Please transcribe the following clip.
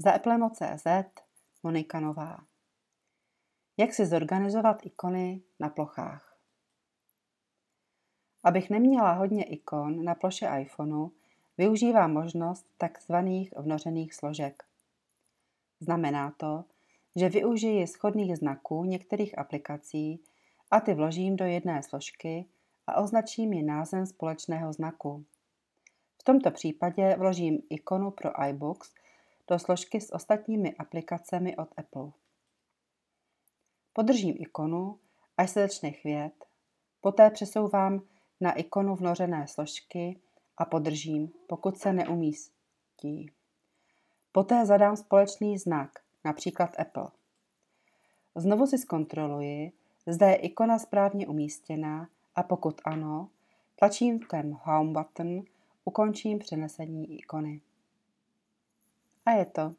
Za Applemo.cz Monika Nová. Jak si zorganizovat ikony na plochách? Abych neměla hodně ikon na ploše iPhoneu, využívám možnost takzvaných vnořených složek. Znamená to, že využiji shodných znaků některých aplikací a ty vložím do jedné složky a označím ji názvem společného znaku. V tomto případě vložím ikonu pro iBooks do složky s ostatními aplikacemi od Apple. Podržím ikonu, až se začne chvět, poté přesouvám na ikonu vnořené složky a podržím, pokud se neumístí. Poté zadám společný znak, například Apple. Znovu si zkontroluji, zda je ikona správně umístěná a pokud ano, tlačítkem Home button ukončím přenesení ikony. A je to.